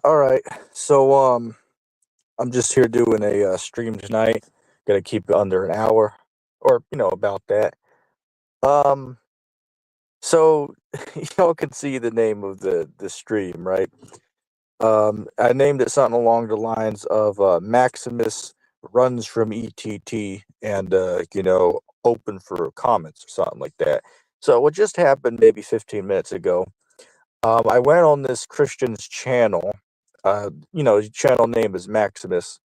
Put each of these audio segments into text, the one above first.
All right. So I'm just here doing a stream tonight. Gonna keep it under an hour or about that. Um so y'all can see the name of the stream, right? I named it something along the lines of Maximus runs from ETT and open for comments or something like that. So what just happened maybe 15 minutes ago, I went on this Christian's channel. His channel name is Maximus,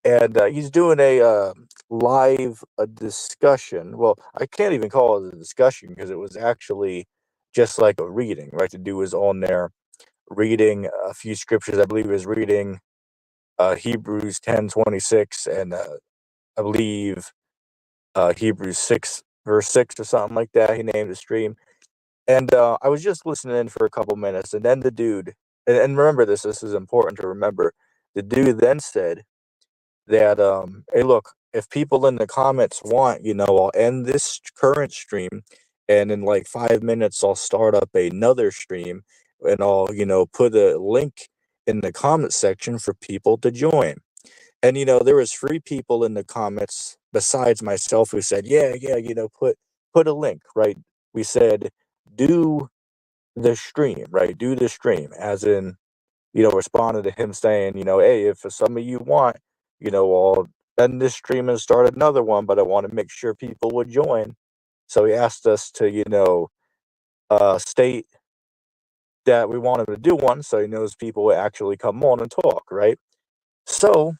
and he's doing a live discussion. Well, I can't even call it a discussion because it was actually just like a reading, right? The dude was on there reading a few scriptures. I believe he was reading Hebrews 10:26, and I believe Hebrews 6 verse 6 or something like that. He named the stream, and I was just listening in for a couple minutes, and then the dude, and remember this. This is important to remember. The dude then said that hey, look, if people in the comments want, I'll end this current stream, and in like 5 minutes I'll start up another stream, and I'll put a link in the comment section for people to join. And there was three people in the comments besides myself who said, yeah, yeah, put a link, right? We said, do the stream, right? Do the stream, as in, responded to him saying, hey, if some of you want, I'll end this stream and start another one, but I want to make sure people would join. So he asked us to, state that we wanted to do one so he knows people would actually come on and talk, right? So,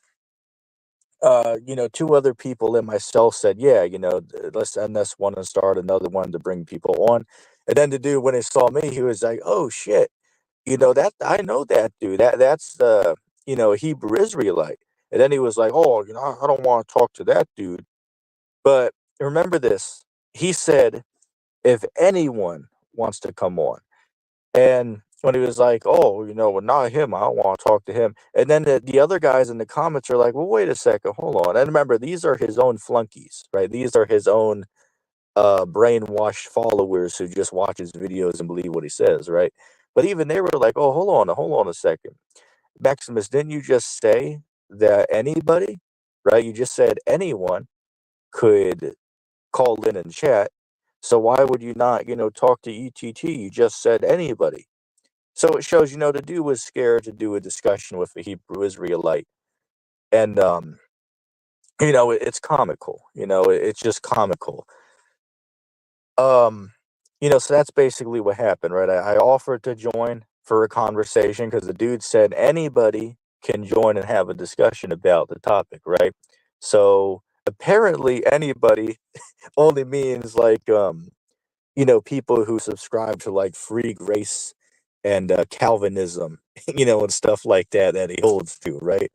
two other people and myself said, yeah, let's end this one and start another one to bring people on. And then the dude, when he saw me, he was like, oh shit, that I know that dude. That's the Hebrew Israelite. And then he was like, "Oh, I don't want to talk to that dude." But remember this. He said, "If anyone wants to come on." And when he was like, "Oh, well, not him. I don't want to talk to him." And then the other guys in the comments are like, "Well, wait a second. Hold on." And remember, these are his own flunkies, right? These are his own brainwashed followers who just watch his videos and believe what he says, right? But even they were like, "Oh, hold on a second, Maximus, didn't you just say that anybody, right? You just said anyone could call in and chat. So why would you not, talk to ETT? You just said anybody." So it shows, the dude was scared to do a discussion with a Hebrew Israelite, and it's comical. It's just comical. Um, so that's basically what happened, right? I offered to join for a conversation because the dude said anybody can join and have a discussion about the topic, right? So apparently anybody only means like people who subscribe to like free grace and Calvinism, and stuff like that he holds to, right?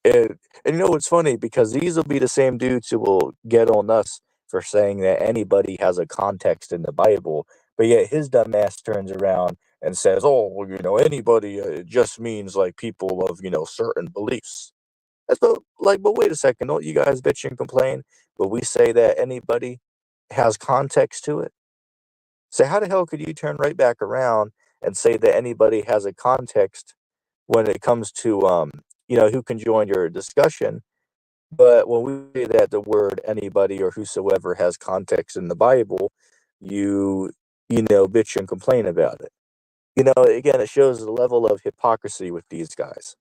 And it's funny because these will be the same dudes who will get on us for saying that anybody has a context in the Bible, but yet his dumb ass turns around and says, "Oh, well, anybody just means like people of certain beliefs." That's but wait a second, don't you guys bitch and complain? But we say that anybody has context to it. So how the hell could you turn right back around and say that anybody has a context when it comes to who can join your discussion? But when we say that the word anybody or whosoever has context in the Bible, you bitch and complain about it. Again, it shows the level of hypocrisy with these guys.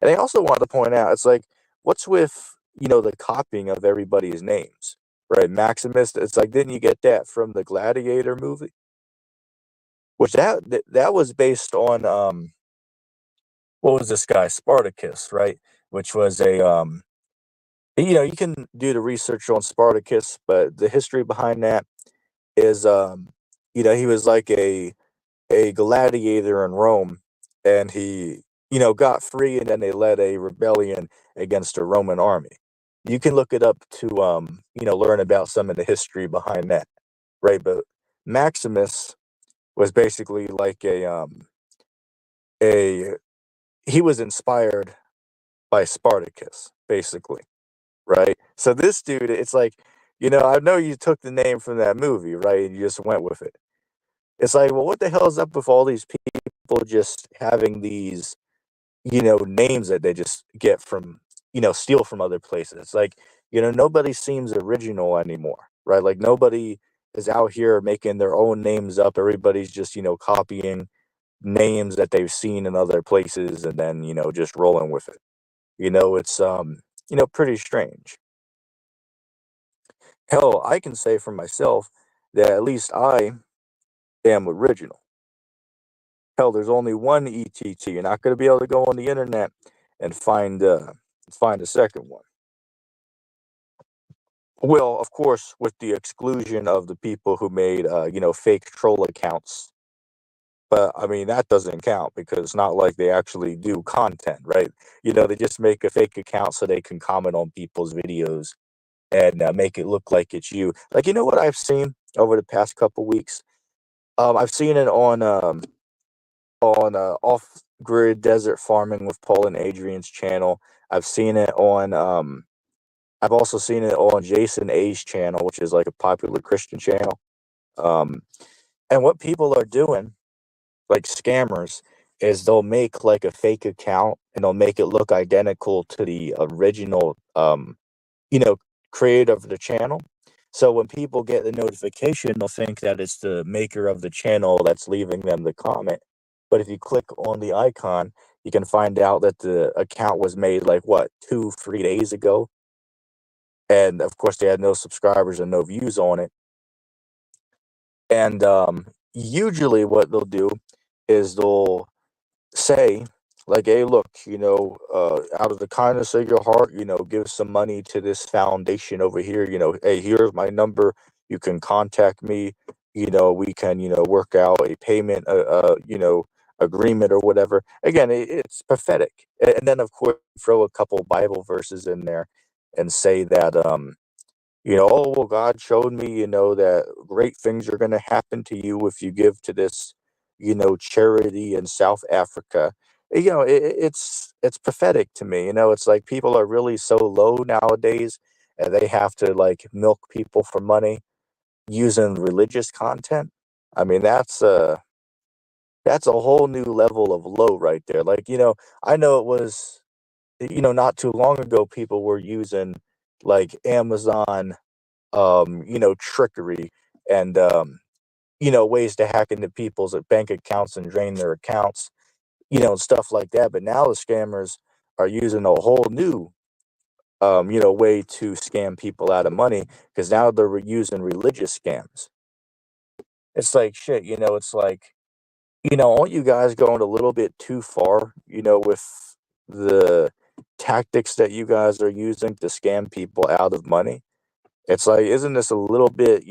And I also wanted to point out, it's like, what's with the copying of everybody's names, right? Maximus. It's like, didn't you get that from the Gladiator movie? Which that was based on what was this guy, Spartacus, right? Which was a you can do the research on Spartacus, but the history behind that is he was like a gladiator in Rome, and he got free, and then they led a rebellion against the Roman army. You can look it up to learn about some of the history behind that, right? But Maximus was basically like a he was inspired by Spartacus, basically, right? So this dude, it's like, I know you took the name from that movie, right? And you just went with it. It's like, well, what the hell is up with all these people just having these names that they just get from, steal from other places. It's like, nobody seems original anymore, right? Like nobody is out here making their own names up. Everybody's just, copying names that they've seen in other places and then, just rolling with it. It's pretty strange. Hell, I can say for myself that at least I am original. Hell, there's only one ETT. You're not going to be able to go on the internet and find a second one. Well, of course, with the exclusion of the people who made fake troll accounts. But I mean that doesn't count because it's not like they actually do content, right? They just make a fake account so they can comment on people's videos and make it look like it's you. Like, what I've seen over the past couple weeks? I've seen it on Off Grid Desert Farming with Paul and Adrian's channel. I've seen it on I've also seen it on Jason A's channel, which is like a popular Christian channel. Um, and what people are doing, like scammers, is they'll make like a fake account and they'll make it look identical to the original you know, creator of the channel. So when people get the notification, they'll think that it's the maker of the channel that's leaving them the comment. But if you click on the icon, you can find out that the account was made like what, 2, 3 days ago. And of course, they had no subscribers and no views on it. And usually, what they'll do is they'll say, like, hey, look, out of the kindness of your heart, give some money to this foundation over here. Hey, here's my number. You can contact me. We can, work out a payment, agreement or whatever. Again, it's pathetic. And then, of course, throw a couple Bible verses in there and say that, oh, well, God showed me, that great things are going to happen to you if you give to this, charity in South Africa. It's pathetic to me. It's like people are really so low nowadays and they have to like milk people for money using religious content. I mean, that's a whole new level of low right there. Like, I know it was, not too long ago, people were using like Amazon trickery and ways to hack into people's bank accounts and drain their accounts, and stuff like that. But now the scammers are using a whole new way to scam people out of money because now they're using religious scams. It's like shit, it's like, aren't you guys going a little bit too far, with the tactics that you guys are using to scam people out of money? It's like, isn't this a little bit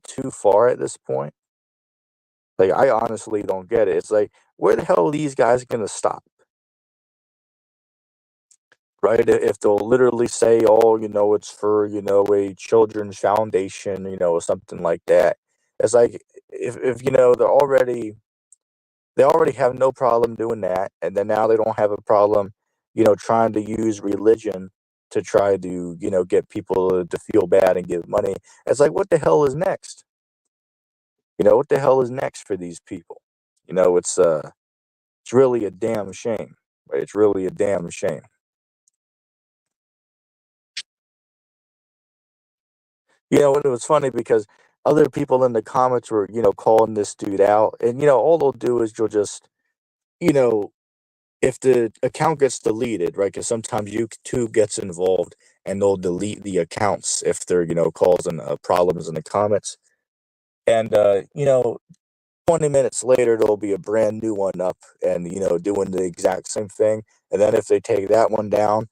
too far at this point? Like, I honestly don't get it. It's like, where the hell are these guys gonna stop, right? If they'll literally say, "Oh, it's for, a children's foundation," or something like that. It's like if they already have no problem doing that, and then now they don't have a problem, trying to use religion to try to, get people to feel bad and give money. It's like, what the hell is next? What the hell is next for these people? It's really a damn shame. Right? It's really a damn shame. And it was funny because other people in the comments were, calling this dude out, and all they'll do is you'll just, you know, if the account gets deleted, right? Because sometimes YouTube gets involved and they'll delete the accounts if they're, causing problems in the comments. And 20 minutes later, there'll be a brand new one up and, doing the exact same thing. And then if they take that one down,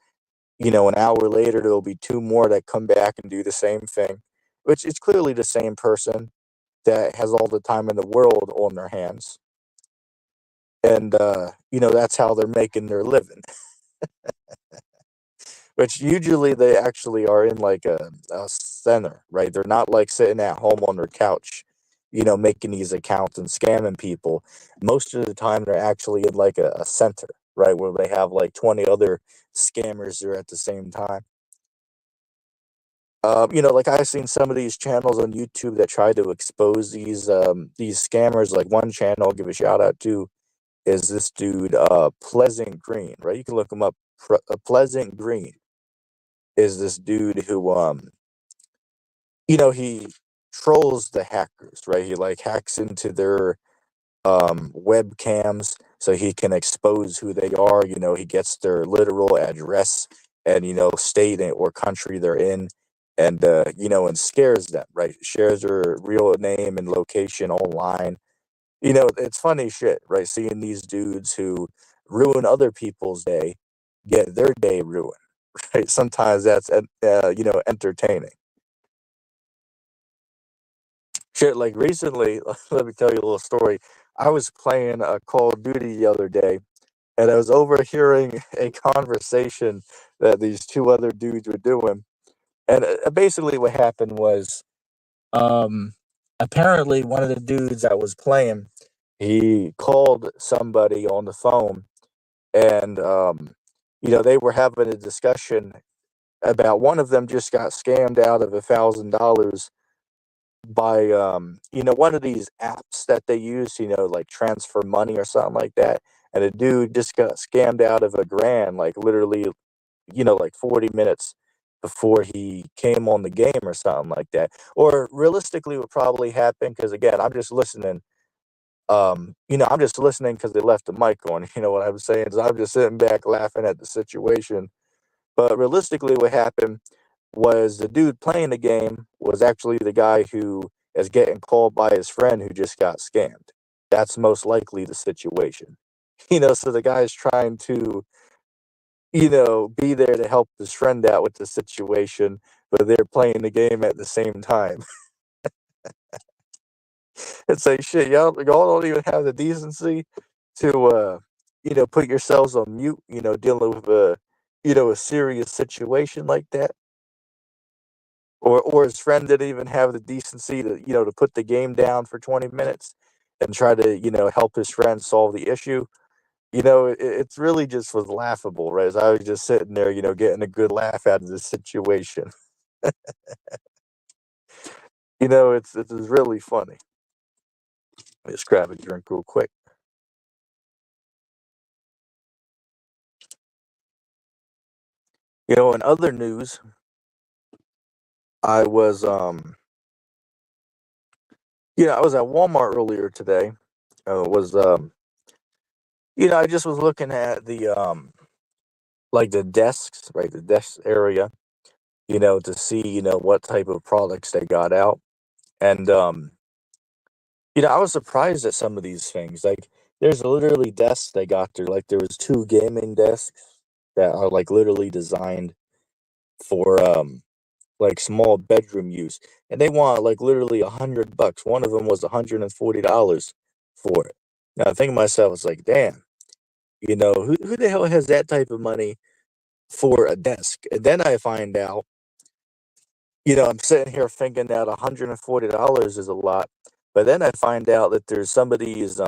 an hour later, there'll be two more that come back and do the same thing, which is clearly the same person that has all the time in the world on their hands. And, that's how they're making their living, which usually they actually are in like a center, right? They're not like sitting at home on their couch, making these accounts and scamming people. Most of the time, they're actually in like a center, right? Where they have like 20 other scammers there at the same time. Like I've seen some of these channels on YouTube that try to expose these scammers. Like one channel I'll give a shout out to is this dude, Pleasant Green, right? You can look him up. Pleasant Green is this dude who, he trolls the hackers, right? He like hacks into their webcams so he can expose who they are. He gets their literal address and, state or country they're in, and, and scares them, right? Shares their real name and location online. It's funny shit, right? Seeing these dudes who ruin other people's day get their day ruined, right? Sometimes that's, entertaining. Shit, like recently, let me tell you a little story. I was playing Call of Duty the other day, and I was overhearing a conversation that these two other dudes were doing. And basically, what happened was, um, apparently, one of the dudes that was playing, he called somebody on the phone, and they were having a discussion about one of them just got scammed out of $1,000 by one of these apps that they use, like transfer money or something like that. And a dude just got scammed out of $1,000, like literally, like 40 minutes before he came on the game or something like that. Or realistically what probably happened, because again, I'm just listening. I'm just listening because they left the mic on. You know what I'm saying? So I'm just sitting back laughing at the situation. But realistically, what happened was the dude playing the game was actually the guy who is getting called by his friend who just got scammed. That's most likely the situation. So the guy's trying to, be there to help his friend out with the situation, but they're playing the game at the same time. It's like, shit, y'all don't even have the decency to, put yourselves on mute, dealing with a serious situation like that. Or his friend didn't even have the decency to, to put the game down for 20 minutes and try to, help his friend solve the issue. It's really just was laughable, right? As I was just sitting there, getting a good laugh out of the situation. It's really funny. Let me just grab a drink real quick. In other news, I was I was at Walmart earlier today. Was I just was looking at the like the desks, right? The desk area, to see, what type of products they got out. And I was surprised at some of these things. Like there's literally desks they got there. Like there was two gaming desks that are like literally designed for like small bedroom use. And they want like literally $100. One of them was $140 for it. Now I think to myself, it's like, damn, who the hell has that type of money for a desk? And then I find out, I'm sitting here thinking that $140 is a lot, but then I find out that there's some of these,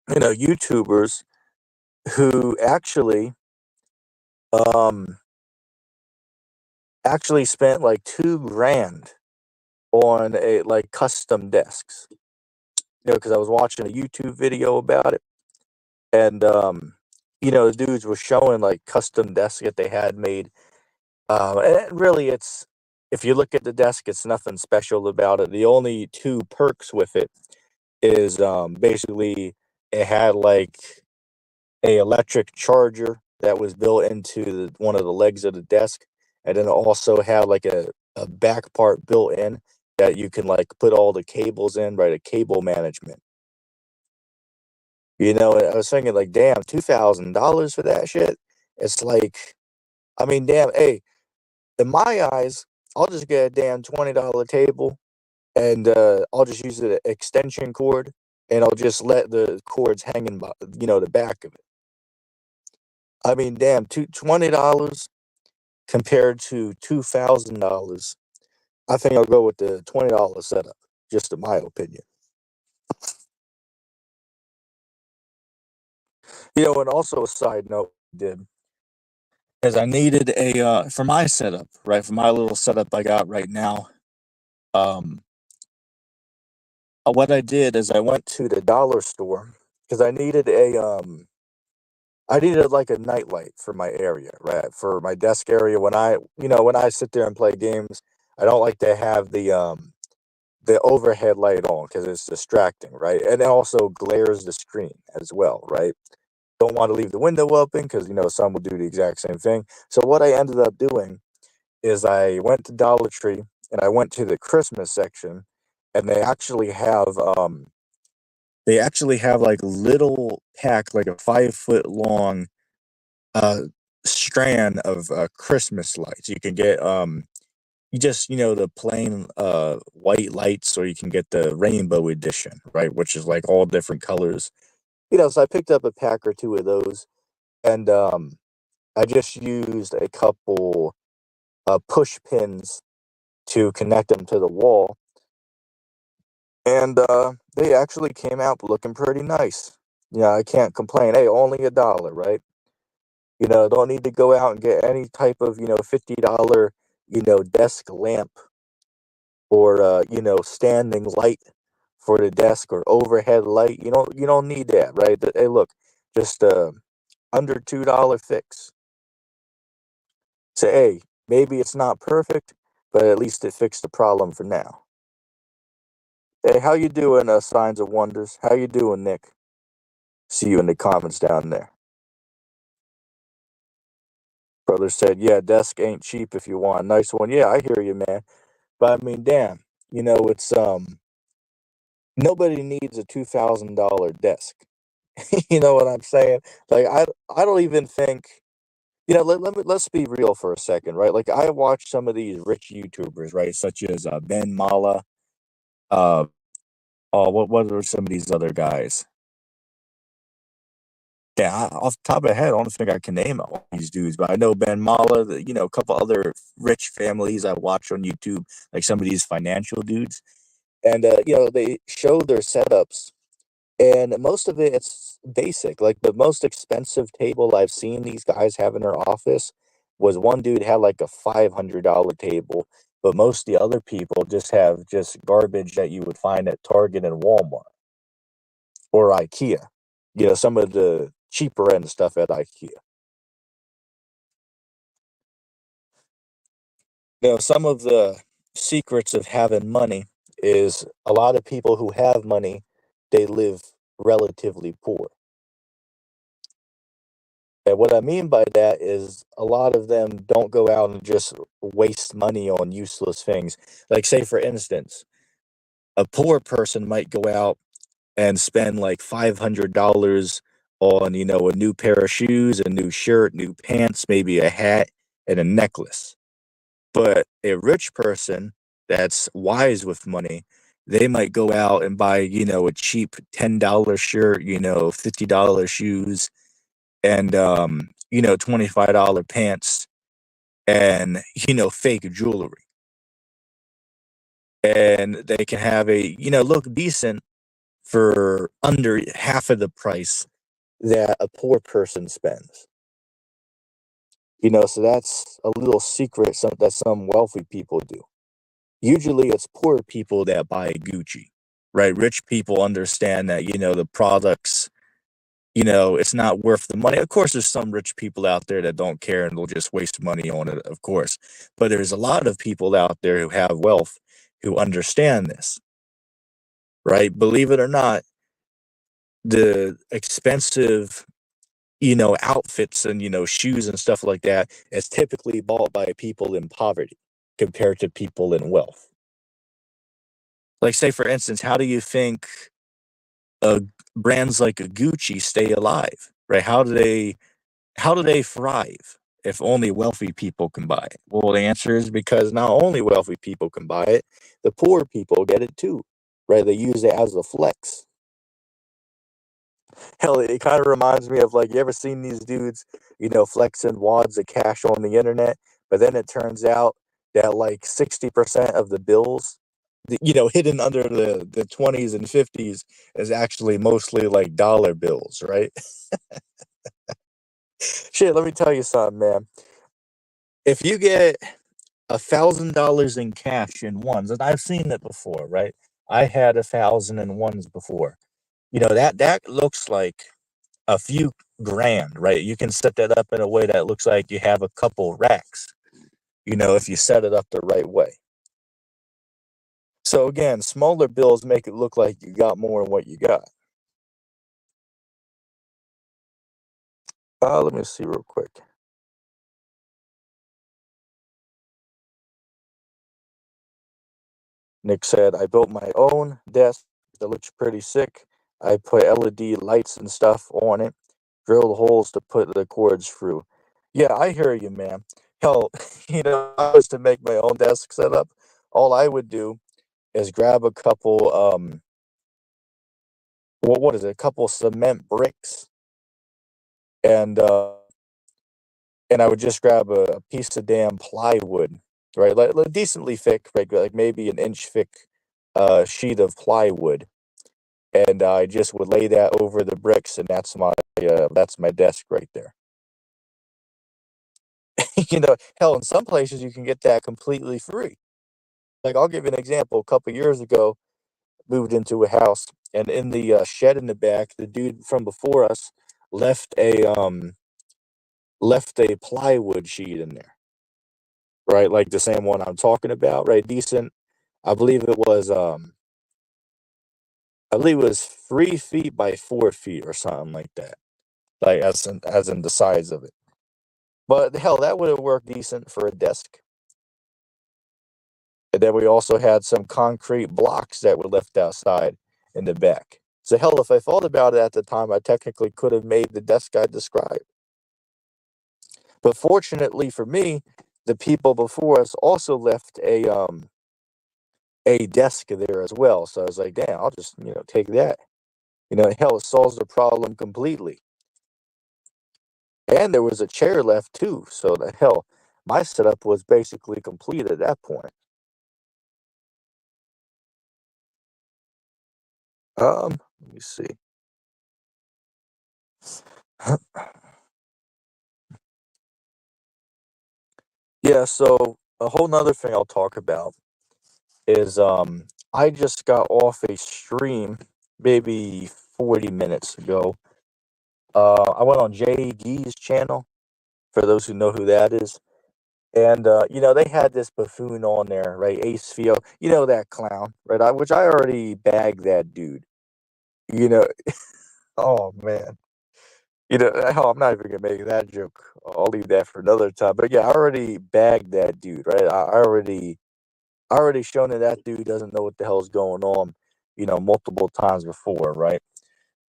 YouTubers who um, actually spent like 2 grand on a like custom desks. Because I was watching a YouTube video about it, and the dudes were showing like custom desks that they had made. And really, it's if you look at the desk, it's nothing special about it. The only two perks with it is basically it had like a electric charger that was built into one of the legs of the desk, and then it also had like a back part built in that you can like put all the cables in, right? A cable management. I was thinking like, damn, $2,000 for that shit. It's like, I mean, damn, hey, in my eyes, I'll just get a damn $20 table, and I'll just use an extension cord, and I'll just let the cords hang in, the back of it. I mean, damn, $20 compared to $2,000. I think I'll go with the $20 setup, just in my opinion. And also a side note, did is I needed a for my setup, right? For my little setup I got right now. Um, what I did is I went to the dollar store because I needed like a nightlight for my area, right? For my desk area when I sit there and play games, I don't like to have the overhead light on because it's distracting, right? And it also glares the screen as well, right? Don't want to leave the window open because some will do the exact same thing. So what I ended up doing is I went to Dollar Tree and I went to the Christmas section, and they actually have like little pack, like a 5 foot long uh strand of Christmas lights. You can get you just the plain white lights, or you can get the rainbow edition, right? Which is like all different colors. So I picked up a pack or two of those, and I just used a couple push pins to connect them to the wall, and they actually came out looking pretty nice. Yeah, I can't complain. Hey, only $1, right? Don't need to go out and get any type of $50 desk lamp, or standing light for the desk, or overhead light. You don't need that, right? Hey, look, just under $2 fix. Say, hey, maybe it's not perfect, but at least it fixed the problem for now. Hey, how you doing, Signs of Wonders? How you doing, Nick? See you in the comments down there. Brother said, yeah, desk ain't cheap if you want a nice one. Yeah, I hear you, man. But I mean, damn, it's nobody needs a $2,000 desk. You know what I'm saying? Like, I don't even think, let's be real for a second, right? Like, I watch some of these rich YouTubers, right, such as Ben Mala. Uh, oh, what are some of these other guys? Yeah, off the top of my head, I don't think I can name all these dudes, but I know Ben Mala, a couple other rich families I watch on YouTube, like some of these financial dudes, and they show their setups, and most of it's basic. Like, the most expensive table I've seen these guys have in their office was one dude had like a $500 table, but most of the other people just have just garbage that you would find at Target and Walmart or IKEA. Some of the cheaper end stuff at IKEA. Some of the secrets of having money is a lot of people who have money, they live relatively poor. And what I mean by that is a lot of them don't go out and just waste money on useless things. Like, say, for instance, a poor person might go out and spend like $500 on, a new pair of shoes, a new shirt, new pants, maybe a hat, and a necklace. But a rich person that's wise with money, they might go out and buy, a cheap $10 shirt, $50 shoes, and $25 pants, and fake jewelry. And they can have look decent for under half of the price that a poor person spends. So that's a little secret that some wealthy people do. Usually it's poor people that buy Gucci, right? Rich people understand that, the products, it's not worth the money. Of course, there's some rich people out there that don't care and they'll just waste money on it, of course. But there's a lot of people out there who have wealth who understand this, right? Believe it or not, the expensive, outfits and, shoes and stuff like that is typically bought by people in poverty compared to people in wealth. Like, say, for instance, how do you think uh, brands like a Gucci stay alive, right? How do they thrive if only wealthy people can buy it? Well, the answer is because not only wealthy people can buy it, the poor people get it too, right? They use it as a flex. Hell, it kind of reminds me of, like, you ever seen these dudes, flexing wads of cash on the internet, but then it turns out that like 60% of the bills, hidden under the 20s and 50s, is actually mostly like dollar bills, right? Shit, let me tell you something, man. If you get $1,000 in cash in ones, and I've seen it before, right? I had 1,000 in ones before. That looks like a few grand, right? You can set that up in a way that looks like you have a couple racks, if you set it up the right way. So again, smaller bills make it look like you got more than what you got. Let me see real quick. Nick said, I built my own desk that looks pretty sick. I put LED lights and stuff on it, drilled holes to put the cords through. Yeah, I hear you, man. Hell, if I was to make my own desk setup, all I would do is grab a couple, what is it, a couple cement bricks, and I would just grab a piece of damn plywood, right? Like decently thick, right? Like maybe an inch thick sheet of plywood, and I just would lay that over the bricks, and that's my desk right there. Hell, in some places you can get that completely free. Like I'll give you an example. A couple years ago, moved into a house, and in the shed in the back, the dude from before us left a plywood sheet in there, right? Like the same one I'm talking about, right? Decent. I believe it was um I believe it was 3 feet by 4 feet or something like that. Like as in the size of it. But hell, that would have worked decent for a desk. And then we also had some concrete blocks that were left outside in the back. So hell, if I thought about it at the time, I technically could have made the desk I described. But fortunately for me, the people before us also left a desk there as well. So I was like, damn, I'll just take that. Hell, it solves the problem completely. And there was a chair left too. So the hell, my setup was basically complete at that point. Let me see. Yeah, so a whole nother thing I'll talk about is I just got off a stream maybe 40 minutes ago. I went on Jay Gee's channel, for those who know who that is. And they had this buffoon on there, right? Ace Fio, that clown, right? Which I already bagged that dude. You know, oh man. Hell, I'm not even gonna make that joke. I'll leave that for another time. But yeah, I already bagged that dude, right? I already shown that dude doesn't know what the hell's going on, multiple times before, right?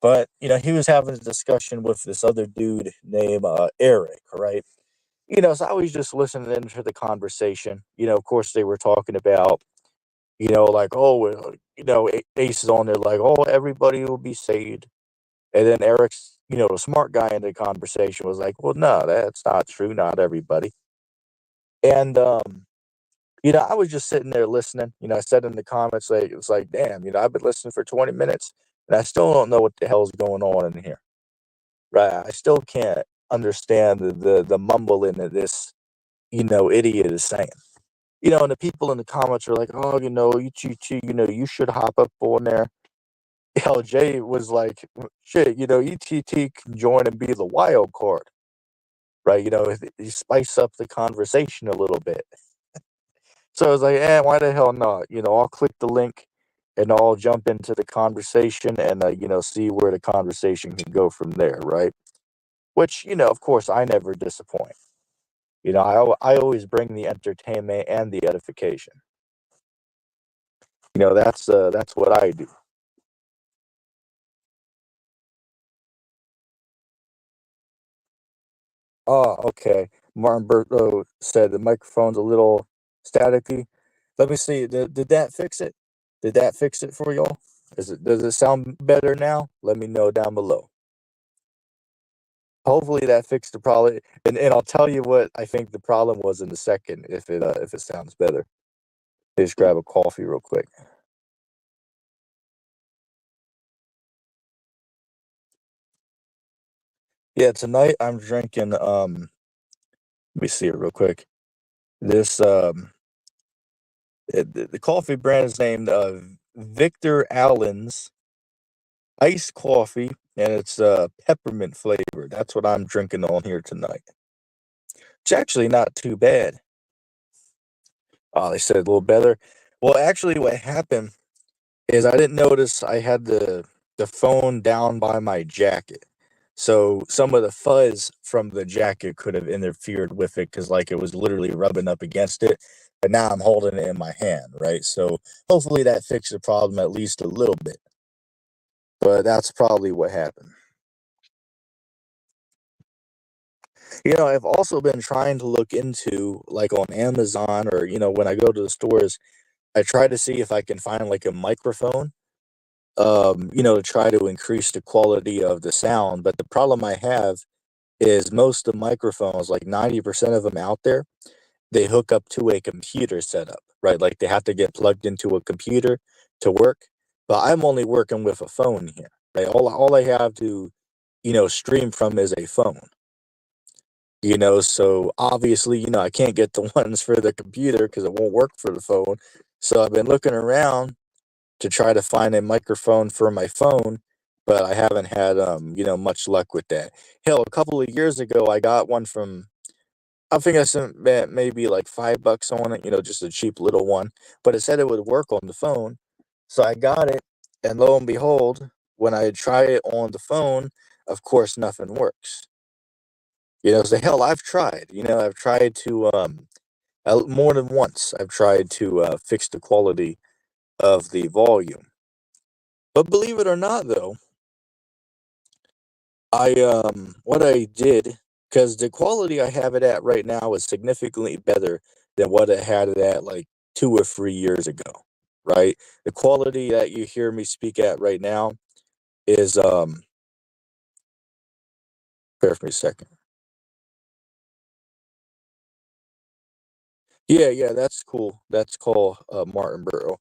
But he was having a discussion with this other dude named Eric, right? So I was just listening into the conversation. Of course, they were talking about, like, oh, well, Ace is on there, like, oh, everybody will be saved. And then Eric's, the smart guy in the conversation was like, well, no, that's not true. Not everybody. And, I was just sitting there listening. I said in the comments, like, it was like, damn, I've been listening for 20 minutes and I still don't know what the hell's going on in here. Right. I still can't understand the mumbling that this, idiot is saying. And the people in the comments are like, oh, you should hop up on there. LJ was like, shit, ETT can join and be the wild card, right? You spice up the conversation a little bit. So I was like, why the hell not? I'll click the link and I'll jump into the conversation and, see where the conversation can go from there, right? Which, of course, I never disappoint. I always bring the entertainment and the edification. That's what I do. Oh, okay. Martin Berto said the microphone's a little staticky. Let me see. Did that fix it? Did that fix it for y'all? Does it sound better now? Let me know down below. Hopefully that fixed the problem. And I'll tell you what I think the problem was in a second if it sounds better. Just grab a coffee real quick. Yeah, tonight I'm drinking let me see it real quick. This the coffee brand is named Victor Allen's iced coffee, and it's peppermint flavored. That's what I'm drinking on here tonight. It's actually not too bad. Oh, they said a little better. Well, actually, what happened is I didn't notice I had the phone down by my jacket. So some of the fuzz from the jacket could have interfered with it because like it was literally rubbing up against it. But now I'm holding it in my hand, right? So hopefully that fixed the problem at least a little bit. But that's probably what happened. I've also been trying to look into like on Amazon or, when I go to the stores, I try to see if I can find like a microphone to try to increase the quality of the sound. But the problem I have is most of the microphones, like 90% of them out there, they hook up to a computer setup, right? Like they have to get plugged into a computer to work. But I'm only working with a phone here, right? All I have to, stream from is a phone. So obviously, I can't get the ones for the computer because it won't work for the phone. So I've been looking around to try to find a microphone for my phone, but I haven't had much luck with that. Hell, a couple of years ago I got one from I think I spent maybe like $5 on it, just a cheap little one, but it said it would work on the phone. So I got it, and lo and behold, when I try it on the phone, of course nothing works. So hell, I've tried to more than once. I've tried to fix the quality of the volume. But believe it or not, though, what I did, because the quality I have it at right now is significantly better than what I had it at like 2 or 3 years ago, right? The quality that you hear me speak at right now is, bear with me a second. Yeah, yeah, that's cool. That's called Martinborough.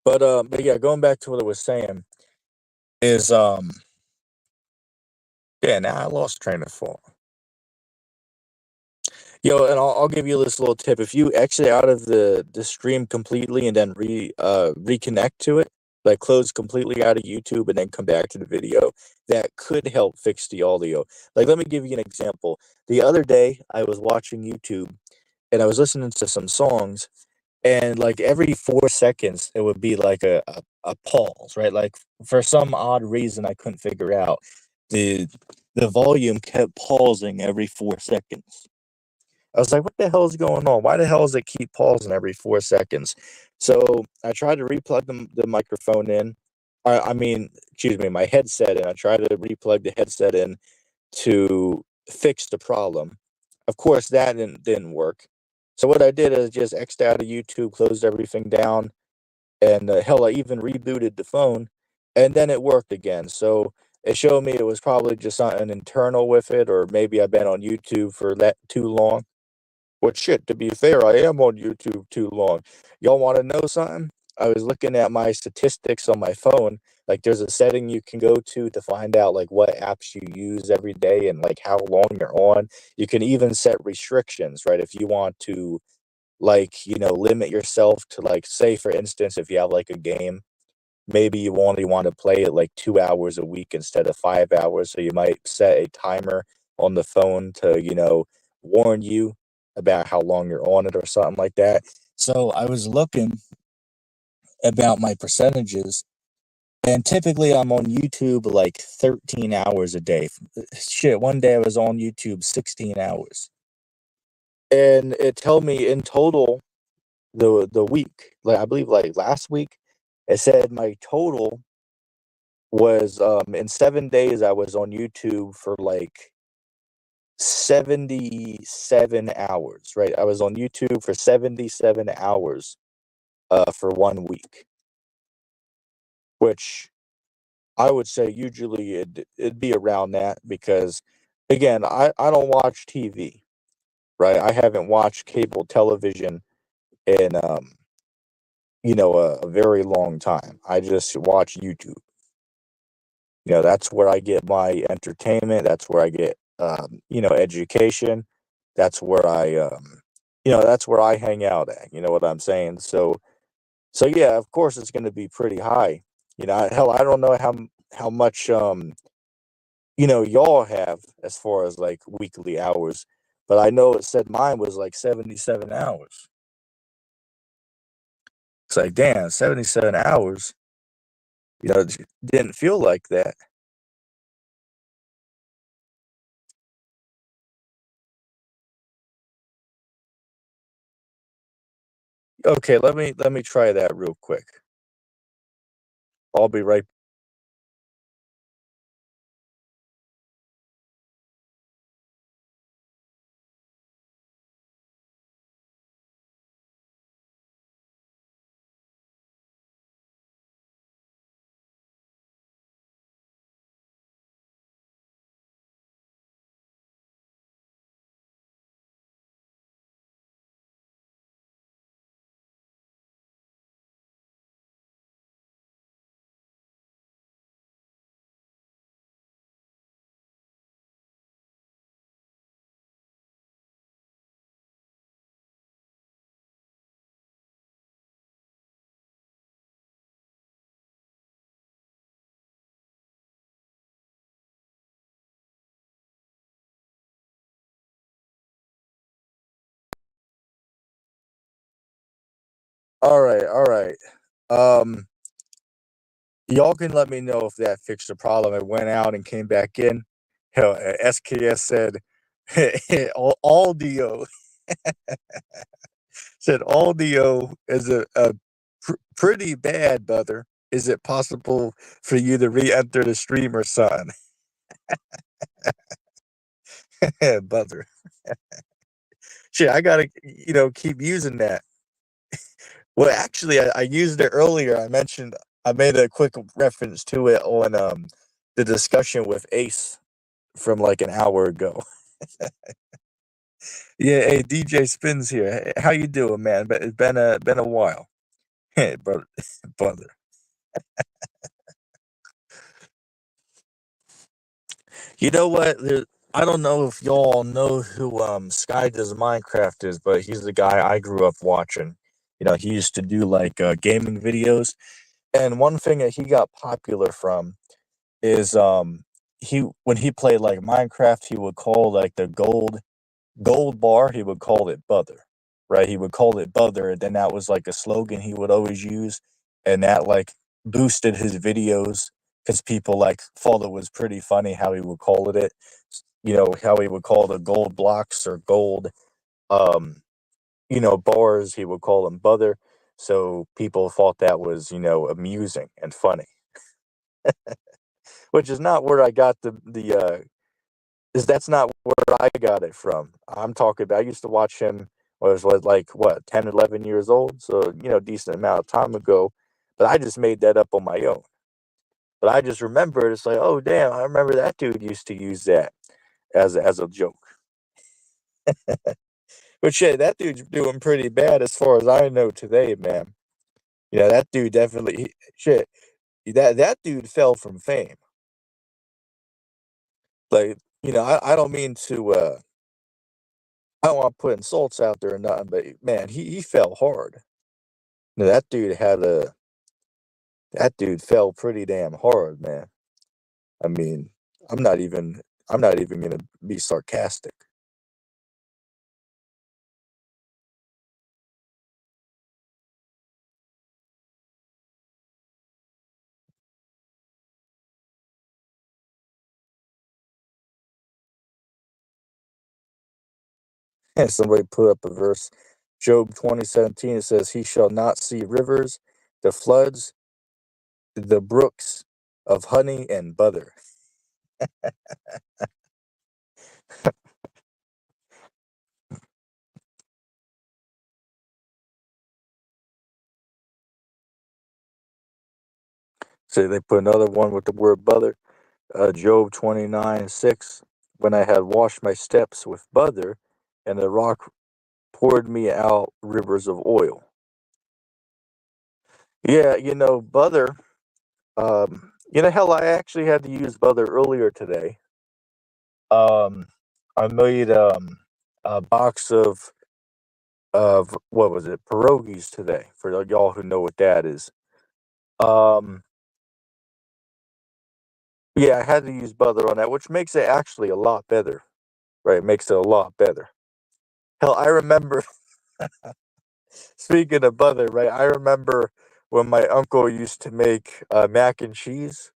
But yeah, going back to what I was saying is, yeah, now I lost train of thought. Yo, and I'll give you this little tip. If you exit out of the stream completely and then reconnect to it, like close completely out of YouTube and then come back to the video, that could help fix the audio. Like, let me give you an example. The other day, I was watching YouTube and I was listening to some songs, and like every 4 seconds, it would be like a pause, right? Like for some odd reason I couldn't figure out, the the volume kept pausing every 4 seconds. I was like, "What the hell is going on? Why the hell does it keep pausing every 4 seconds?" So I tried to replug the microphone in. Excuse me, my headset in. I tried to replug the headset in to fix the problem. Of course, that didn't work. So what I did is just X'd out of YouTube, closed everything down, and hell, I even rebooted the phone, and then it worked again. So it showed me it was probably just something internal with it, or maybe I've been on YouTube for that too long. Well, shit, to be fair, I am on YouTube too long. Y'all wanna know something? I was looking at my statistics on my phone. Like, there's a setting you can go to find out, like, what apps you use every day and, like, how long you're on. You can even set restrictions, right? If you want to, like, limit yourself to, like, say, for instance, if you have, like, a game, maybe you only wanna play it, like, 2 hours a week instead of 5 hours, so you might set a timer on the phone to, warn you about how long you're on it or something like that. So, I was looking about my percentages, and typically I'm on YouTube, like, 13 hours a day. Shit, one day I was on YouTube 16 hours, and it told me in total the week, like, I believe, like, last week, it said my total was, in 7 days, I was on YouTube for, like, 77 hours, right? I was on YouTube for 77 hours, for 1 week, which I would say usually it'd be around that because, again, I don't watch TV, right? I haven't watched cable television in, a very long time. I just watch YouTube. That's where I get my entertainment, that's where I get, education, that's where that's where I hang out at, you know what I'm saying? So yeah, of course, it's gonna be pretty high. Hell, I don't know how much y'all have as far as like weekly hours, but I know it said mine was like 77 hours. It's like, damn, 77 hours. It didn't feel like that. Okay, let me try that real quick. I'll be right. All right, all right. Um, y'all can let me know if that fixed the problem. It went out and came back in. Hell, SKS said, audio said audio is a pretty bad, brother. Is it possible for you to re-enter the stream or something? Brother. Shit, I gotta, keep using that. Well, actually, I used it earlier. I made a quick reference to it on the discussion with Ace from like an hour ago. Yeah, hey, DJ Spins here. Hey, how you doing, man? But it's been a while. Hey, brother, brother. You know what? I don't know if y'all know who Sky Does Minecraft is, but he's the guy I grew up watching. He used to do like gaming videos, and one thing that he got popular from is he when he played like Minecraft, he would call like the gold bar, he would call it Bother, right? He would call it Bother, and then that was like a slogan he would always use, and that like boosted his videos because people like thought it was pretty funny how he would call it. How he would call the gold blocks or gold, um, bars. He would call them Bother, so people thought that was amusing and funny, which is not where I got the is that's not where I got it from. I'm talking about I used to watch him when I was like what 10, 11 years old, so decent amount of time ago. But I just made that up on my own. But I just remember it's like, oh damn, I remember that dude used to use that as a joke. But shit, that dude's doing pretty bad as far as I know today, man. That dude definitely shit. That dude fell from fame. Like, I don't mean to I don't want to put insults out there or nothing, but man, he fell hard. No, that dude fell pretty damn hard, man. I mean, I'm not even I'm not even gonna be sarcastic. And somebody put up a verse, Job 20:17. It says, "He shall not see rivers, the floods, the brooks of honey and butter." So they put another one with the word butter. Job 29:6. When I had washed my steps with butter, and the rock poured me out rivers of oil. Yeah, butter. Hell, I actually had to use butter earlier today. Um, I made a box of what was it, pierogies today for y'all who know what that is. Um, Yeah, I had to use butter on that, which makes it actually a lot better, right? It makes it a lot better. Hell, I remember, speaking of butter, right? I remember when my uncle used to make mac and cheese,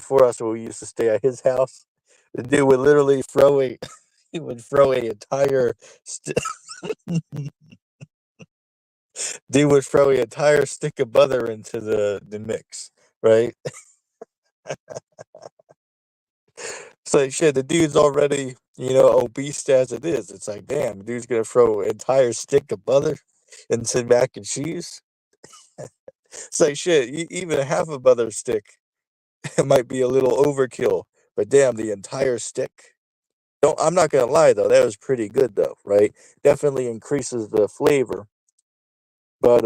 for us when we used to stay at his house. The dude would literally throw a, he would throw a entire, st- dude would throw a entire stick of butter into the mix, right? It's like shit. The dude's already, obese as it is. It's like, damn, the dude's gonna throw an entire stick of butter into mac and cheese. It's like shit. Even half a butter stick it might be a little overkill, but damn, the entire stick. Don't. I'm not gonna lie though. That was pretty good though, right? Definitely increases the flavor, but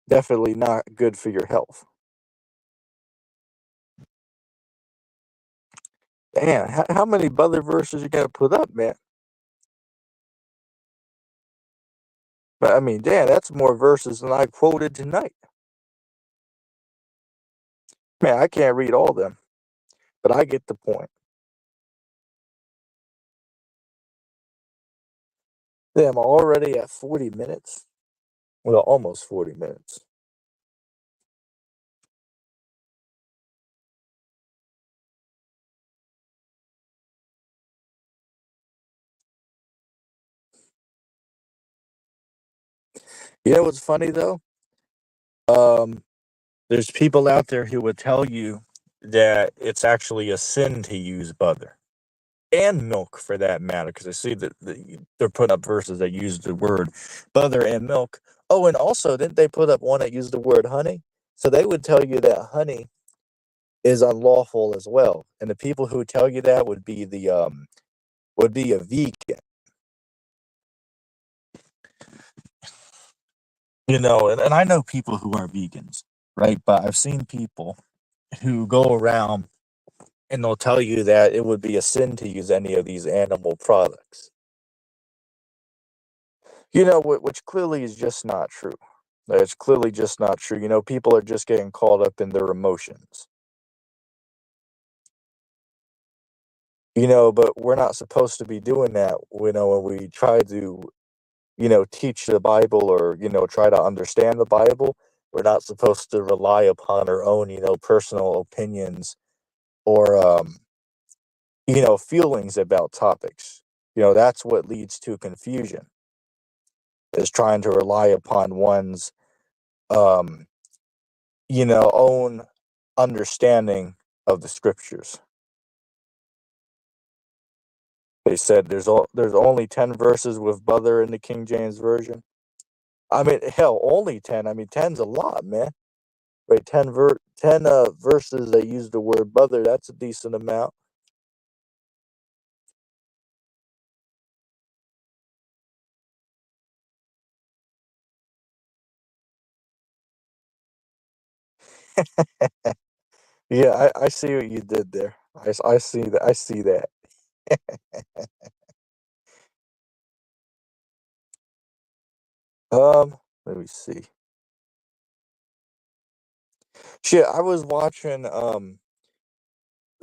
definitely not good for your health. Damn, how many butter verses you gotta put up, man? But I mean, damn, that's more verses than I quoted tonight. Man, I can't read all them, but I get the point. Damn, I'm already at 40 minutes. Well, almost 40 minutes. You know what's funny though? Um, there's people out there who would tell you that it's actually a sin to use butter and milk for that matter, because I see that they're putting up verses that use the word butter and milk. Oh, and also, didn't they put up one that used the word honey? So they would tell you that honey is unlawful as well. And the people who would tell you that would be a vegan. And I know people who are vegans, right? But I've seen people who go around and they'll tell you that it would be a sin to use any of these animal products. Which clearly is just not true. It's clearly just not true. People are just getting caught up in their emotions. But we're not supposed to be doing that, when we try to, teach the Bible or, try to understand the Bible. We're not supposed to rely upon our own, personal opinions or, feelings about topics. That's what leads to confusion, is trying to rely upon one's, um, own understanding of the scriptures. They said there's only 10 verses with butter in the King James version. I mean, hell, only 10. I mean, ten's a lot, man. Wait, 10 verses that use the word butter, that's a decent amount. Yeah, I see what you did there. I see that. I see that. Let me see. Shit, I was watching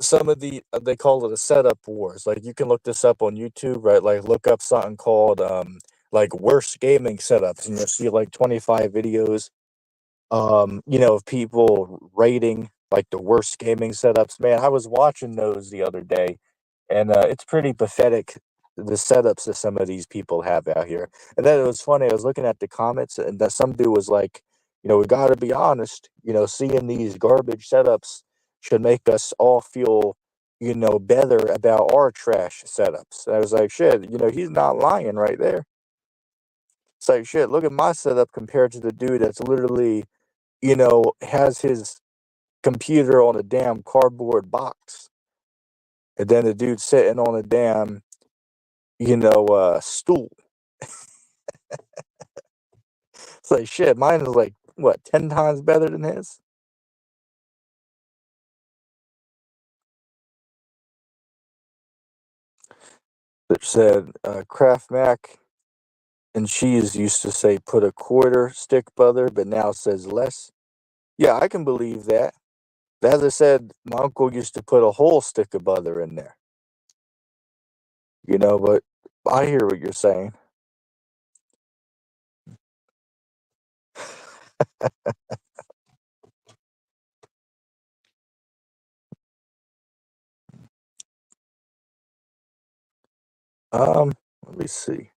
some of they call it a setup wars. Like you can look this up on YouTube, right? Like look up something called like worst gaming setups, and you'll see like 25 videos of people rating like the worst gaming setups. Man, I was watching those the other day, and it's pretty pathetic the setups that some of these people have out here. And then it was funny. I was looking at the comments, and that some dude was like, we got to be honest. Seeing these garbage setups should make us all feel, better about our trash setups. And I was like, shit. He's not lying right there. It's like shit. Look at my setup compared to the dude that's literally has his computer on a damn cardboard box. And then the dude sitting on a damn, stool. It's like shit, mine is like what, 10 times better than his? That said, Kraft Mac and cheese used to say put a quarter stick butter, but now says less. Yeah, I can believe that. As I said, my uncle used to put a whole stick of butter in there, but I hear what you're saying. Let me see.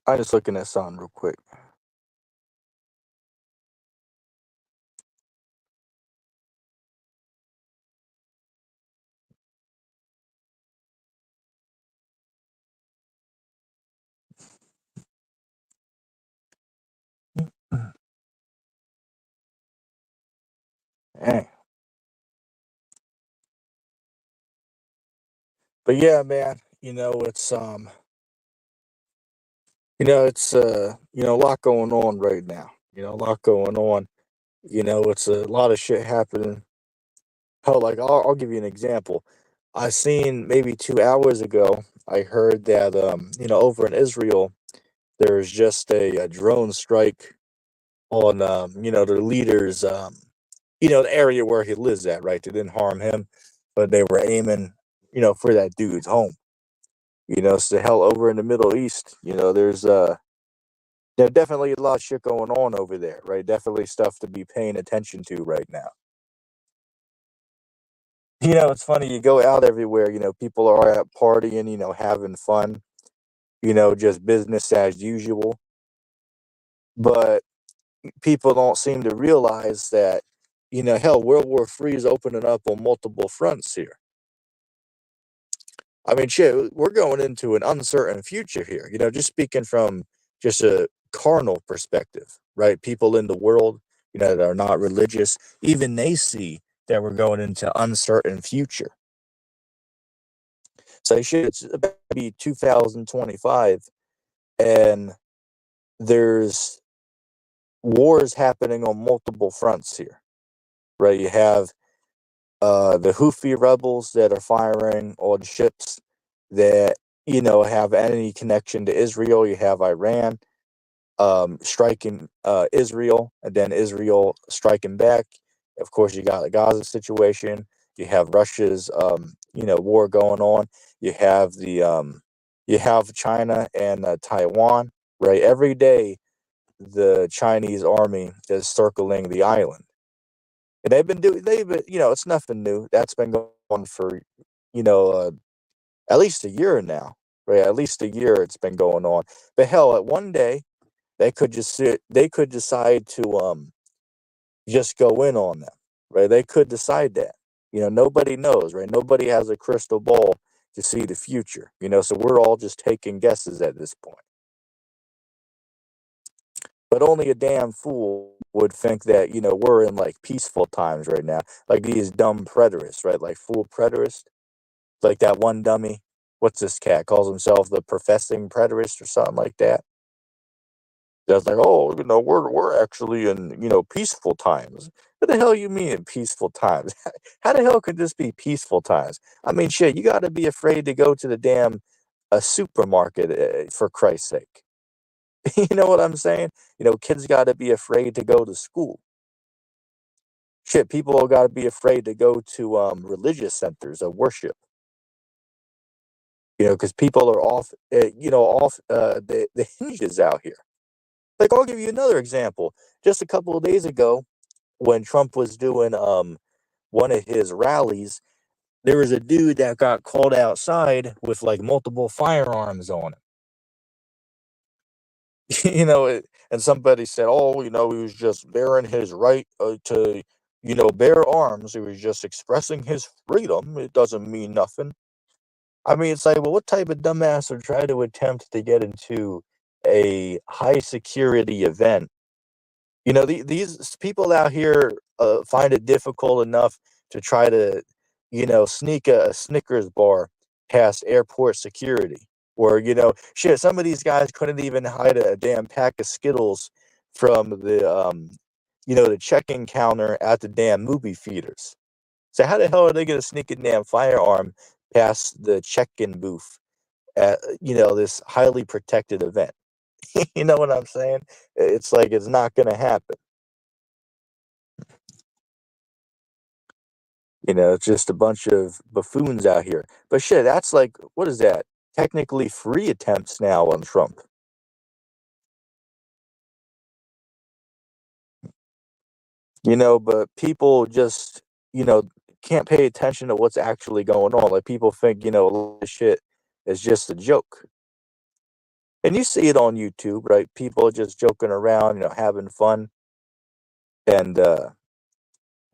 I'm just looking at something real quick. Dang. But yeah, man, a lot going on right now. A lot going on. It's a lot of shit happening. Hell, like I'll give you an example. I seen maybe 2 hours ago. I heard that over in Israel, there's just a drone strike on the leader's the area where he lives at. Right, they didn't harm him, but they were aiming for that dude's home. So hell, over in the Middle East, there's definitely a lot of shit going on over there, right? Definitely stuff to be paying attention to right now. It's funny, you go out everywhere, people are out partying, having fun, just business as usual. But people don't seem to realize that, hell, World War III is opening up on multiple fronts here. I mean, shit, we're going into an uncertain future here, just speaking from just a carnal perspective, right? People in the world, that are not religious, even they see that we're going into uncertain future. So shit, it's about to be 2025, and there's wars happening on multiple fronts here, right? You have the Houthi rebels that are firing on ships that have any connection to Israel. You have Iran striking Israel, and then Israel striking back. Of course, you got the Gaza situation. You have Russia's war going on. You have China and Taiwan. Right, every day the Chinese army is circling the island, and it's nothing new. That's been going on for you know uh, at least a year now. Right, at least a year it's been going on. But hell, at one day they could decide to just go in on them, right? They could decide that. Nobody knows, right? Nobody has a crystal ball to see the future, so we're all just taking guesses at this point. But only a damn fool would think that, we're in like peaceful times right now. Like these dumb preterists, right? Like fool preterists. Like that one dummy. What's this cat? Calls himself the professing preterist or something like that. That's like, oh, we're actually in, peaceful times. What the hell you mean in peaceful times? How the hell could this be peaceful times? I mean, shit, you got to be afraid to go to the damn supermarket for Christ's sake. You know what I'm saying? Kids got to be afraid to go to school. Shit, people got to be afraid to go to religious centers of worship. Because people are off the hinges out here. Like, I'll give you another example. Just a couple of days ago, when Trump was doing one of his rallies, there was a dude that got called outside with like multiple firearms on him. And somebody said, "Oh, he was just bearing his right to, bear arms. He was just expressing his freedom. It doesn't mean nothing." I mean, it's like, well, what type of dumbass would try to attempt to get into a high security event? These people out here find it difficult enough to try to, sneak a Snickers bar past airport security. Or, shit, some of these guys couldn't even hide a damn pack of Skittles from the check-in counter at the damn movie theaters. So how the hell are they going to sneak a damn firearm past the check-in booth at, this highly protected event. You know what I'm saying? It's like it's not gonna happen. It's just a bunch of buffoons out here. But shit, that's like, what is that? Technically 3 attempts now on Trump. But people just, you know, can't pay attention to what's actually going on. Like people think, a lot of shit is just a joke. And you see it on YouTube, right? People just joking around, having fun and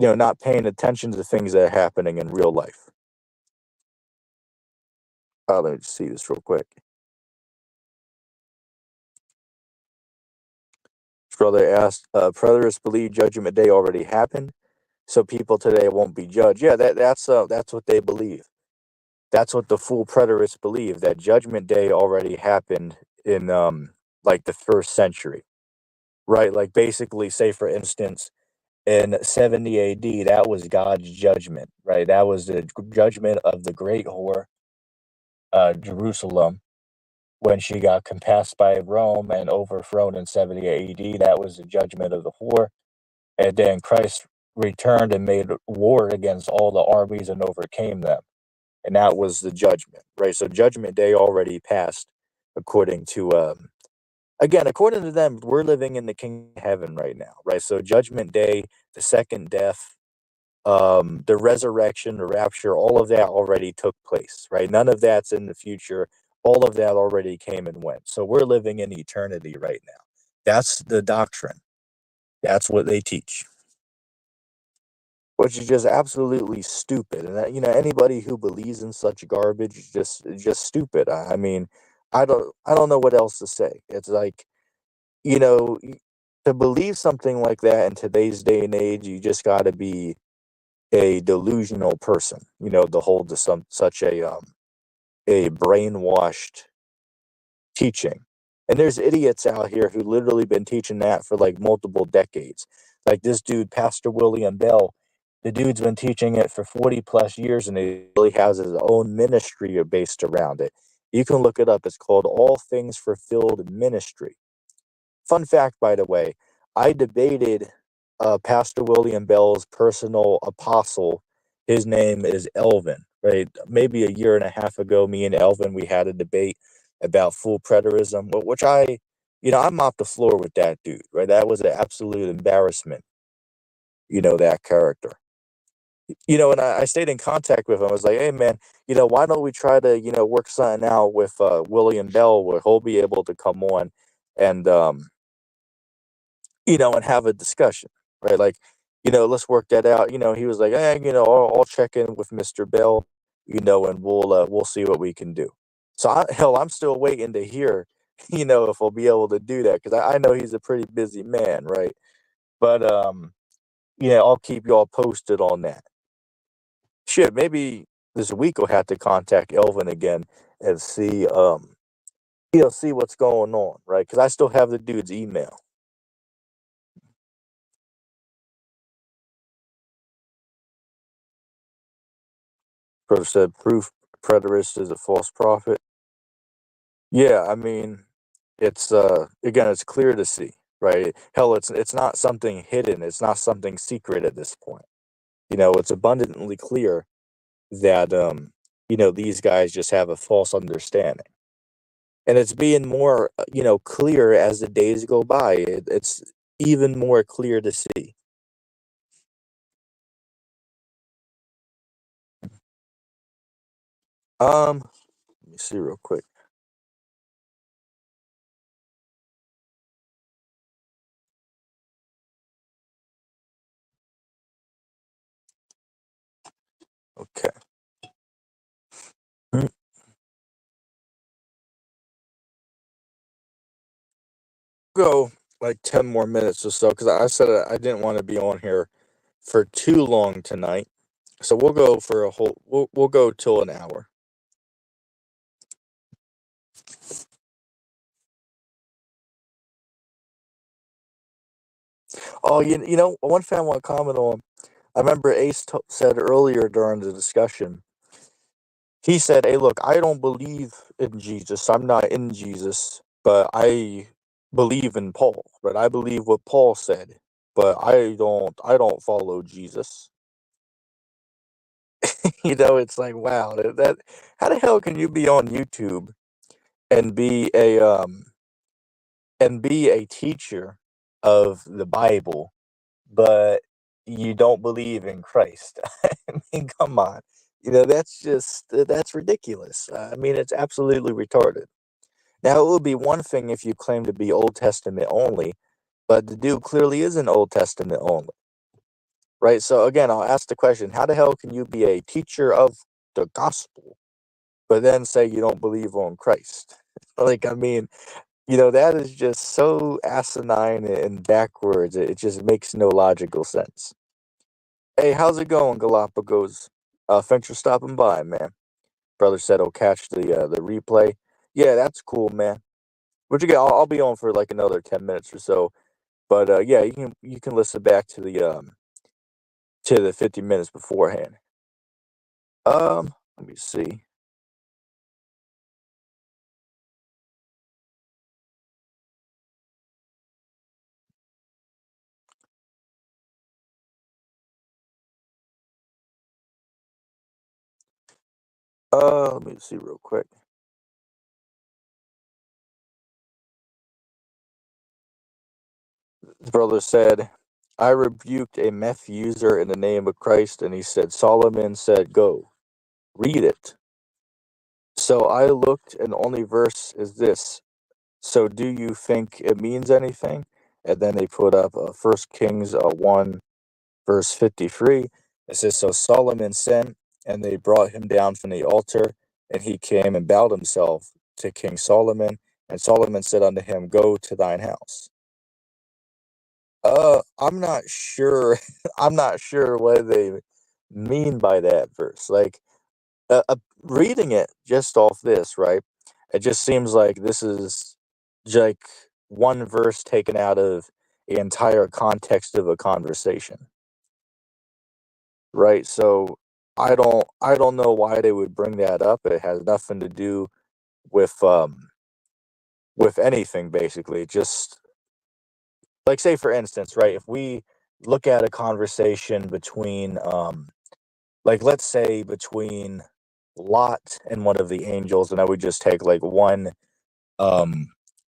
not paying attention to things that are happening in real life. Let me just see this real quick. Brother asked, preterists believe Judgment Day already happened, so people today won't be judged. Yeah, that's what they believe. That's what the full preterists believe, that Judgment Day already happened in like the 1st century, right? Like basically, say for instance, in 70 AD, that was God's judgment, right? That was the judgment of the great whore, Jerusalem, when she got compassed by Rome and overthrown in 70 AD. That was the judgment of the whore. And then Christ returned and made war against all the armies and overcame them. And that was the judgment, right? So Judgment Day already passed, according to, again, according to them, we're living in the kingdom of heaven right now, right? So Judgment Day, the second death, the resurrection, the rapture, all of that already took place, right? None of that's in the future. All of that already came and went. So we're living in eternity right now. That's the doctrine. That's what they teach, which is just absolutely stupid. And anybody who believes in such garbage is just stupid. I mean, I don't know what else to say. It's like, you know, y- to believe something like that in today's day and age, you just got to be a delusional person, to hold to some such a brainwashed teaching. And there's idiots out here who literally been teaching that for like multiple decades. Like this dude, Pastor William Bell, the dude's been teaching it for 40 plus years and he really has his own ministry based around it. You can look it up. It's called All Things Fulfilled Ministry. Fun fact, by the way, I debated Pastor William Bell's personal apostle. His name is Elvin, right? Maybe a year and a half ago, me and Elvin, we had a debate about full preterism, which I mopped the floor with that dude, right? That was an absolute embarrassment, that character. And I stayed in contact with him. I was like, hey, man, why don't we try to, work something out with William Bell where he'll be able to come on and, and have a discussion, right? Like, let's work that out. He was like, I'll check in with Mr. Bell, and we'll see what we can do. So hell, I'm still waiting to hear, if we'll be able to do that because I know he's a pretty busy man, right? But yeah, I'll keep y'all posted on that. Shit, maybe this week we'll have to contact Elvin again and see, see what's going on, right? Because I still have the dude's email. Brother said proof preterist is a false prophet. Yeah, I mean, it's again, it's clear to see, right? Hell, it's not something hidden. It's not something secret at this point. It's abundantly clear that these guys just have a false understanding. And it's being more, clear as the days go by. It's even more clear to see. Let me see real quick. Okay. Mm, Go like 10 more minutes or so because I said I didn't want to be on here for too long tonight. So we'll go for a whole we'll go till an hour. Oh, one thing I want to comment on. I remember Ace said earlier during the discussion He said, "Hey, look, I don't believe in Jesus. I'm not in Jesus, but I believe in Paul. But I believe what Paul said, but I don't follow Jesus." It's like, wow, that how the hell can you be on YouTube and be a teacher of the Bible, but you don't believe in Christ? I mean, come on. That's ridiculous. I mean, it's absolutely retarded. Now, it would be one thing if you claim to be Old Testament only, but the dude clearly isn't Old Testament only, right? So again, I'll ask the question, how the hell can you be a teacher of the gospel, but then say you don't believe on Christ? Like, I mean, that is just so asinine and backwards. It just makes no logical sense. Hey, how's it going, Galapagos? Thanks for stopping by, man. Brother said he'll catch the replay. Yeah, that's cool, man. What you get? I'll be on for like another 10 minutes or so. But yeah, you can listen back to the 50 minutes beforehand. Let me see. Let me see real quick. The brother said, "I rebuked a meth user in the name of Christ," and he said, "Solomon said, go read it." So I looked, and the only verse is this. So do you think it means anything? And then they put up 1 Kings 1 verse 53. It says, "So Solomon sent, and they brought him down from the altar, and he came and bowed himself to King Solomon. And Solomon said unto him, Go to thine house." I'm not sure. I'm not sure what they mean by that verse. Like, reading it just off this, right? It just seems like this is like one verse taken out of the entire context of a conversation, right? So I don't know why they would bring that up. It has nothing to do with with anything basically. Just like, say for instance, right, if we look at a conversation between like, let's say between Lot and one of the angels, and I would just take like um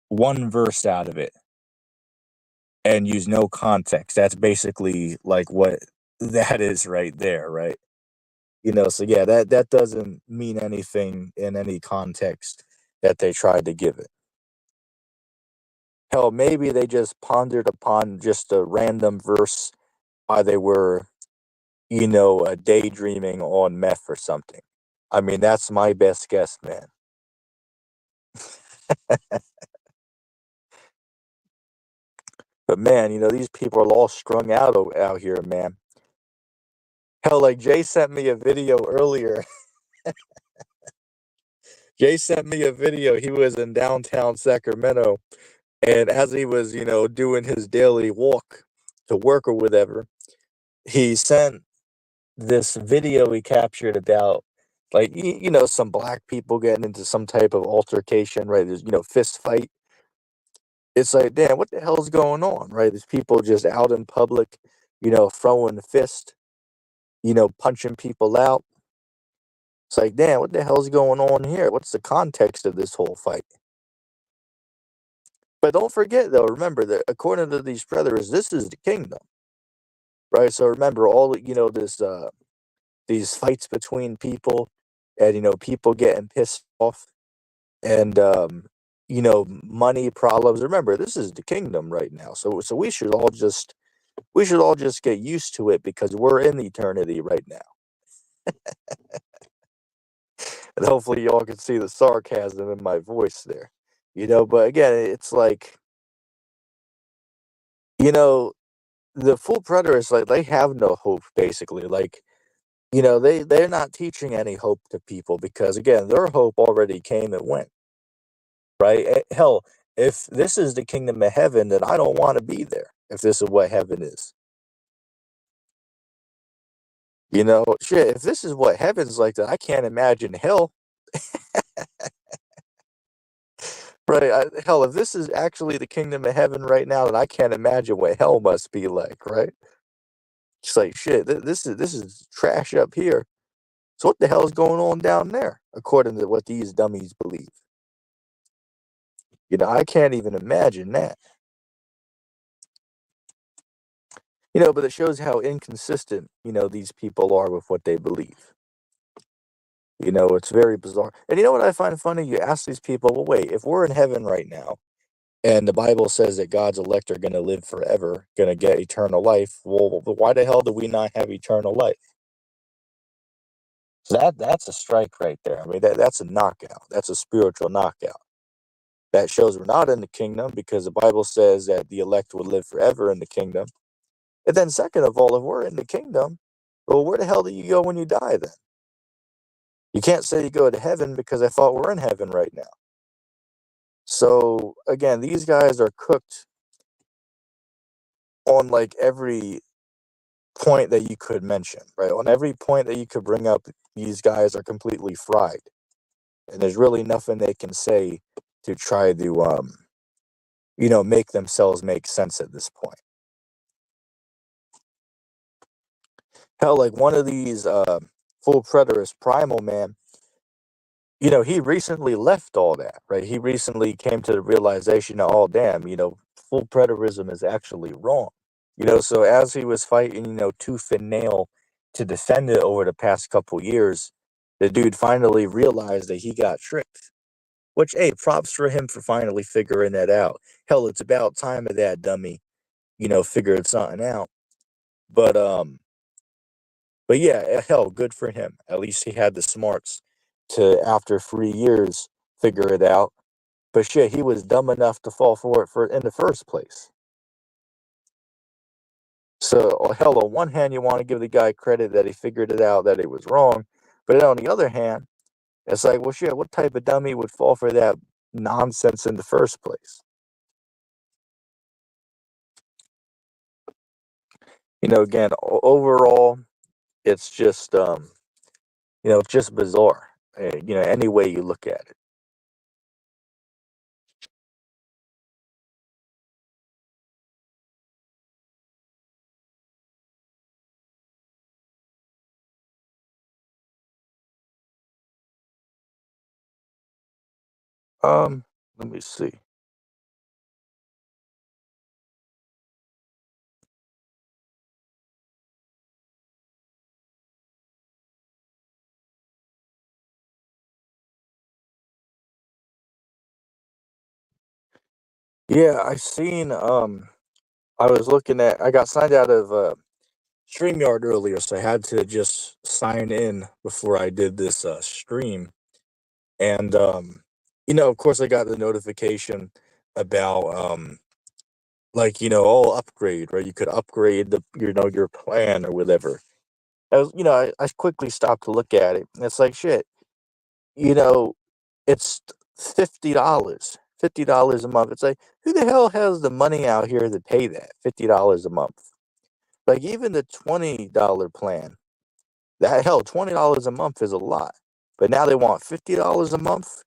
one verse out of it and use no context. That's basically like what that is right there, right? So yeah, that doesn't mean anything in any context that they tried to give it. Hell, maybe they just pondered upon just a random verse while they were, daydreaming on meth or something. I mean, that's my best guess, man. But man, these people are all strung out here, man. Hell, like Jay sent me a video earlier. Jay sent me a video. He was in downtown Sacramento, and as he was, doing his daily walk to work or whatever, he sent this video he captured about, like, some black people getting into some type of altercation, right? There's, fist fight. It's like, damn, what the hell's going on, right? There's people just out in public, throwing fist, punching people out. It's like, damn, what the hell's going on here? What's the context of this whole fight? But don't forget, though, remember that according to these preterists, this is the kingdom, right? So remember all, these fights between people, and, people getting pissed off, and, money problems. Remember, this is the kingdom right now. So we should all just get used to it because we're in eternity right now. And hopefully y'all can see the sarcasm in my voice there. But again, it's like, you know, the full preterists, like, they have no hope basically. Like, they're not teaching any hope to people because again, their hope already came and went, right? Hell, if this is the kingdom of heaven, then I don't want to be there if this is what heaven is. You know, shit, if this is what heaven's like, then I can't imagine hell. Right? Hell, if this is actually the kingdom of heaven right now, then I can't imagine what hell must be like, right? It's like shit. This is trash up here. So what the hell is going on down there? According to what these dummies believe. You know, I can't even imagine that. You know, but it shows how inconsistent, these people are with what they believe. You know, it's very bizarre. And you know what I find funny? You ask these people, well, wait, if we're in heaven right now, and the Bible says that God's elect are going to live forever, going to get eternal life, well, why the hell do we not have eternal life? So that's a strike right there. I mean, that's a knockout. That's a spiritual knockout. That shows we're not in the kingdom because the Bible says that the elect would live forever in the kingdom. And then, second of all, if we're in the kingdom, well, where the hell do you go when you die then? You can't say you go to heaven because I thought we're in heaven right now. So, again, these guys are cooked on like every point that you could mention, right? On every point that you could bring up, these guys are completely fried. And there's really nothing they can say to try to, make themselves make sense at this point. Hell, like one of these full preterist primal man, he recently left all that, right? He recently came to the realization that, oh, damn, full preterism is actually wrong. So as he was fighting, tooth and nail to defend it over the past couple years, the dude finally realized that he got tricked. Which, hey, props for him for finally figuring that out. Hell, it's about time of that dummy, figured something out. But yeah, hell, good for him. At least he had the smarts to, after 3 years, figure it out. But shit, he was dumb enough to fall for it in the first place. So, hell, on one hand, you want to give the guy credit that he figured it out, that it was wrong. But then on the other hand, it's like, well, shit, what type of dummy would fall for that nonsense in the first place? Again, overall, it's just, just bizarre. Any way you look at it. Let me see. Yeah, I got signed out of StreamYard earlier, so I had to just sign in before I did this stream. And of course I got the notification about like, all upgrade, right? You could upgrade your plan or whatever. I quickly stopped to look at it. And it's like shit, you know, it's $50. $50 a month. It's like, who the hell has the money out here to pay that? $50 a month. Like even the $20 plan. That hell, $20 a month is a lot. But now they want $50 a month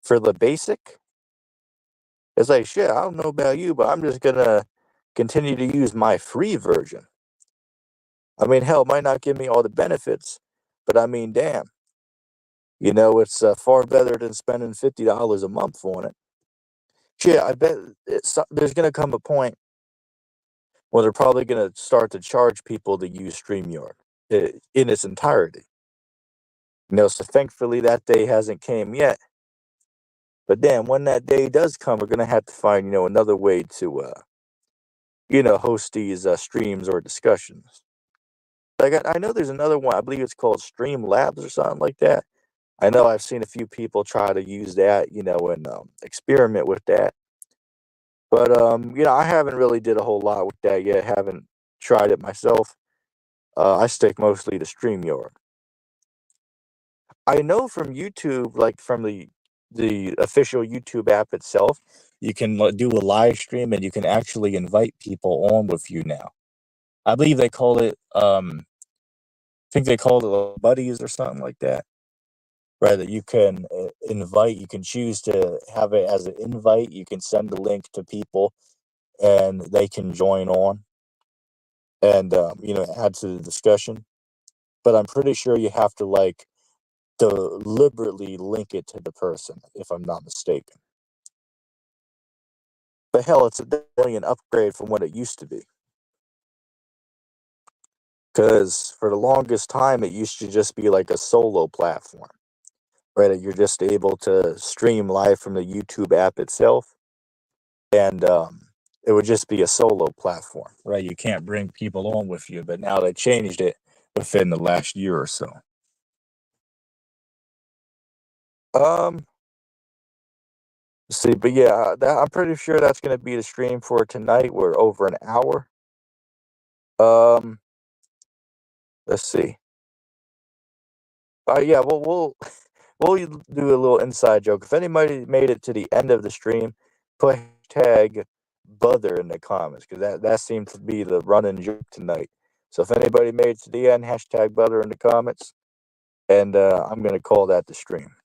for the basic. It's like shit, I don't know about you, but I'm just gonna continue to use my free version. I mean, hell, it might not give me all the benefits, but I mean, damn, it's far better than spending $50 a month on it. Shit, I bet there's gonna come a point where they're probably gonna start to charge people to use StreamYard in its entirety. So thankfully that day hasn't came yet. But damn, when that day does come, we're gonna have to find another way to host these streams or discussions. Like I know there's another one. I believe it's called Stream Labs or something like that. I know I've seen a few people try to use that, and experiment with that. But I haven't really did a whole lot with that yet. Haven't tried it myself. I stick mostly to StreamYard. I know from YouTube, like from the official YouTube app itself, you can do a live stream and you can actually invite people on with you now. I believe they call it think they called it like buddies or something like that, right? That you can invite, you can choose to have it as an invite. You can send the link to people and they can join on and, add to the discussion. But I'm pretty sure you have to like deliberately link it to the person, if I'm not mistaken. But hell, it's definitely an upgrade from what it used to be. Because for the longest time, it used to just be like a solo platform, right? You're just able to stream live from the YouTube app itself, and it would just be a solo platform, right? You can't bring people on with you, but now they changed it within the last year or so. Um, see, but yeah, I'm pretty sure that's going to be the stream for tonight. We're over an hour. Um, let's see. Yeah, we'll do a little inside joke. If anybody made it to the end of the stream, put hashtag Buther in the comments because that seems to be the running joke tonight. So if anybody made it to the end, hashtag Buther in the comments, and I'm gonna call that the stream.